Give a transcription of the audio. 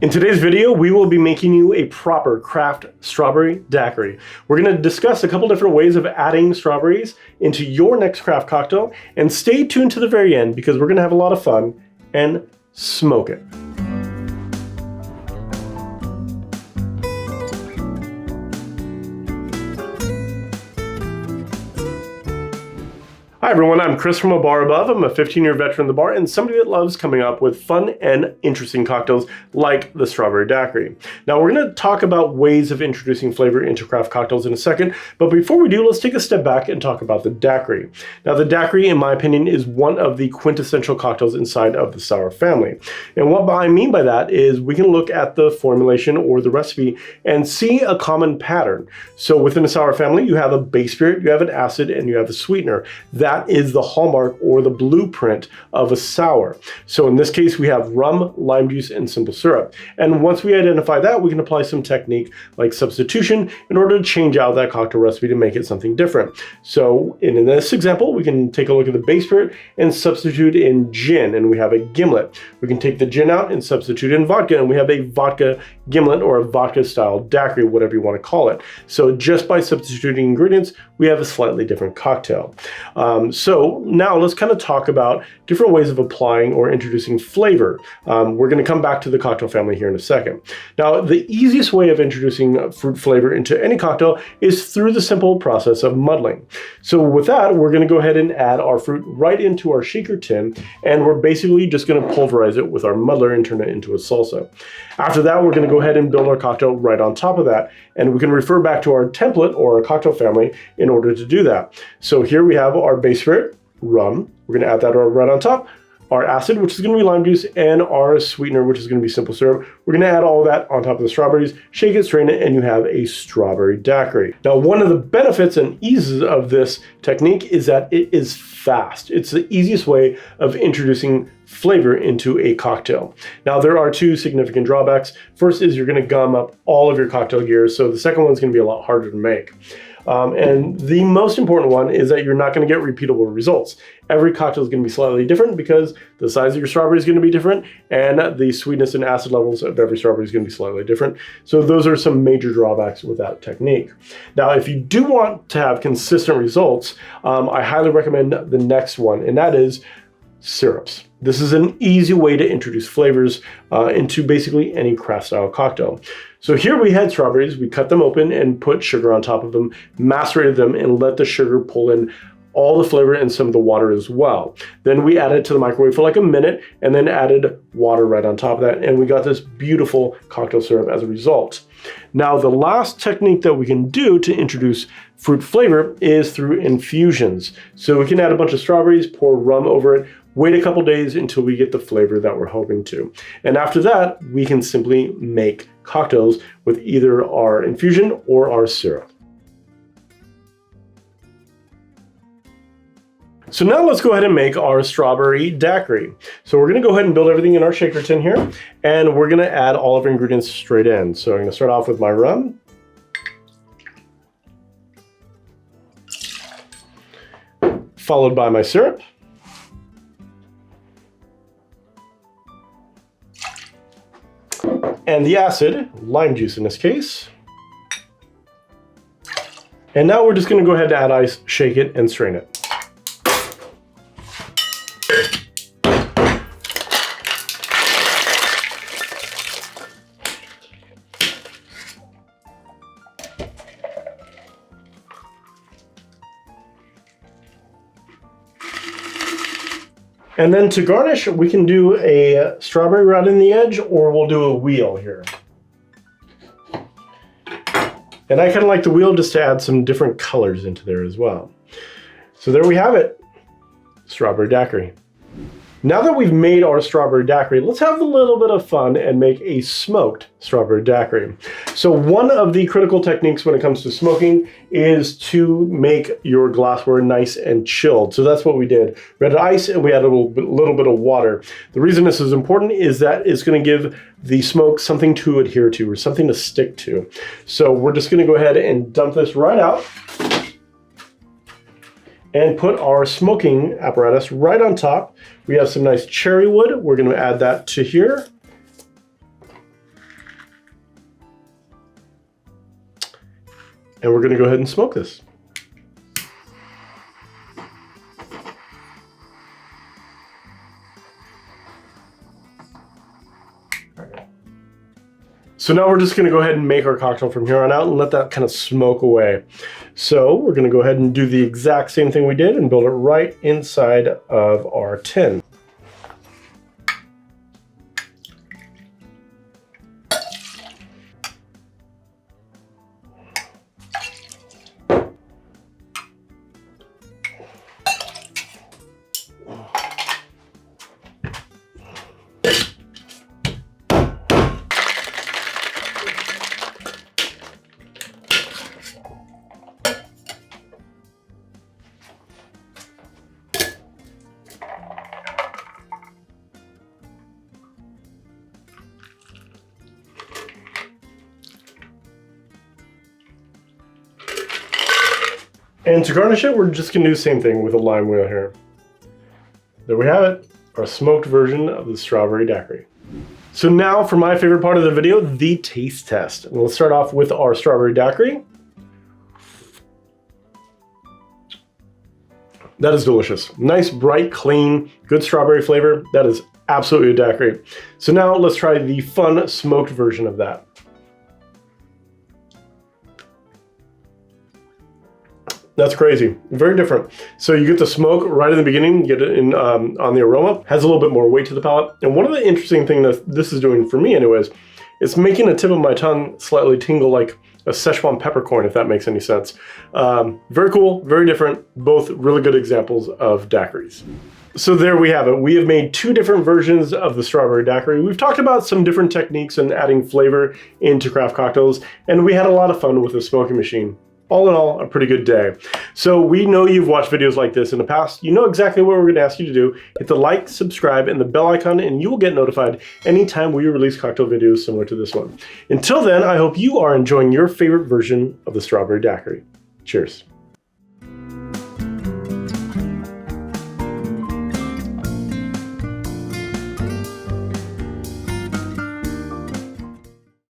In today's video, we will be making you a proper craft strawberry daiquiri. We're going to discuss a couple different ways of adding strawberries into your next craft cocktail, and stay tuned to the very end because we're going to have a lot of fun and smoke it. Hi everyone, I'm Chris from A Bar Above. I'm a 15-year veteran of the bar and somebody that loves coming up with fun and interesting cocktails like the strawberry daiquiri. Now we're going to talk about ways of introducing flavor into craft cocktails in a second, but before we do, let's take a step back and talk about the daiquiri. Now the daiquiri, in my opinion, is one of the quintessential cocktails inside of the sour family. And what I mean by that is we can look at the formulation or the recipe and see a common pattern. So within the sour family, you have a base spirit, you have an acid, and you have a sweetener. That is the hallmark or the blueprint of a sour. So in this case, we have rum, lime juice, and simple syrup. And once we identify that, we can apply some technique like substitution in order to change out that cocktail recipe to make it something different. So in this example, we can take a look at the base spirit and substitute in gin, and we have a gimlet. We can take the gin out and substitute in vodka, and we have a vodka gimlet or a vodka style daiquiri, whatever you want to call it. So just by substituting ingredients, we have a slightly different cocktail. So now let's kind of talk about different ways of applying or introducing flavor. We're going to come back to the cocktail family here in a second. Now, the easiest way of introducing fruit flavor into any cocktail is through the simple process of muddling. So with that, we're going to go ahead and add our fruit right into our shaker tin, and we're basically just going to pulverize it with our muddler and turn it into a salsa. After that, we're going to go ahead and build our cocktail right on top of that, and we can refer back to our template or our cocktail family in order to do that. So here we have our base spirit, rum. We're going to add that right on top. Our acid, which is going to be lime juice, and our sweetener, which is going to be simple syrup. We're going to add all that on top of the strawberries, shake it, strain it, and you have a strawberry daiquiri. Now, one of the benefits and eases of this technique is that it is fast. It's the easiest way of introducing flavor into a cocktail. Now, there are two significant drawbacks. First is you're going to gum up all of your cocktail gear, so the second one's going to be a lot harder to make. And the most important one is that you're not going to get repeatable results. Every cocktail is going to be slightly different because the size of your strawberry is going to be different, and the sweetness and acid levels of every strawberry is going to be slightly different. So those are some major drawbacks with that technique. Now, if you do want to have consistent results, I highly recommend the next one, and that is syrups. This is an easy way to introduce flavors into basically any craft style cocktail. So here we had strawberries, we cut them open and put sugar on top of them, macerated them, and let the sugar pull in all the flavor and some of the water as well. Then we added it to the microwave for like a minute and then added water right on top of that, and we got this beautiful cocktail syrup as a result. Now, the last technique that we can do to introduce fruit flavor is through infusions. So we can add a bunch of strawberries, pour rum over it, wait a couple days until we get the flavor that we're hoping to. And after that, we can simply make cocktails with either our infusion or our syrup. So now let's go ahead and make our strawberry daiquiri. So we're going to go ahead and build everything in our shaker tin here, and we're going to add all of our ingredients straight in. So I'm going to start off with my rum. Followed by my syrup. And the acid, lime juice in this case. And now we're just going to go ahead and add ice, shake it, and strain it. And then to garnish, we can do a strawberry right in the edge, or we'll do a wheel here. And I kind of like the wheel just to add some different colors into there as well. So there we have it, strawberry daiquiri. Now that we've made our strawberry daiquiri, let's have a little bit of fun and make a smoked strawberry daiquiri. So one of the critical techniques when it comes to smoking is to make your glassware nice and chilled. So that's what we did. We added ice and we added a little bit of water. The reason this is important is that it's going to give the smoke something to adhere to or something to stick to. So we're just going to go ahead and dump this right out and put our smoking apparatus right on top. We have some nice cherry wood. We're going to add that to here. And we're gonna go ahead and smoke this. So now we're just gonna go ahead and make our cocktail from here on out and let that kind of smoke away. So we're gonna go ahead and do the exact same thing we did and build it right inside of our tin. And to garnish it, we're just gonna do the same thing with a lime wheel here. There we have it, our smoked version of the Strawberry Daiquiri. So now for my favorite part of the video, the taste test. And we'll start off with our Strawberry Daiquiri. That is delicious. Nice, bright, clean, good strawberry flavor. That is absolutely a daiquiri. So now let's try the fun smoked version of that. That's crazy, very different. So you get the smoke right in the beginning, you get it in on the aroma, has a little bit more weight to the palate. And one of the interesting things that this is doing for me anyways, it's making the tip of my tongue slightly tingle like a Szechuan peppercorn, if that makes any sense. Very cool, very different, both really good examples of daiquiris. So there we have it. We have made two different versions of the Strawberry Daiquiri. We've talked about some different techniques in adding flavor into craft cocktails, and we had a lot of fun with the smoking machine. All in all, a pretty good day. So we know you've watched videos like this in the past. You know exactly what we're going to ask you to do. Hit the like, subscribe, and the bell icon, and you will get notified anytime we release cocktail videos similar to this one. Until then, I hope you are enjoying your favorite version of the Strawberry Daiquiri. Cheers.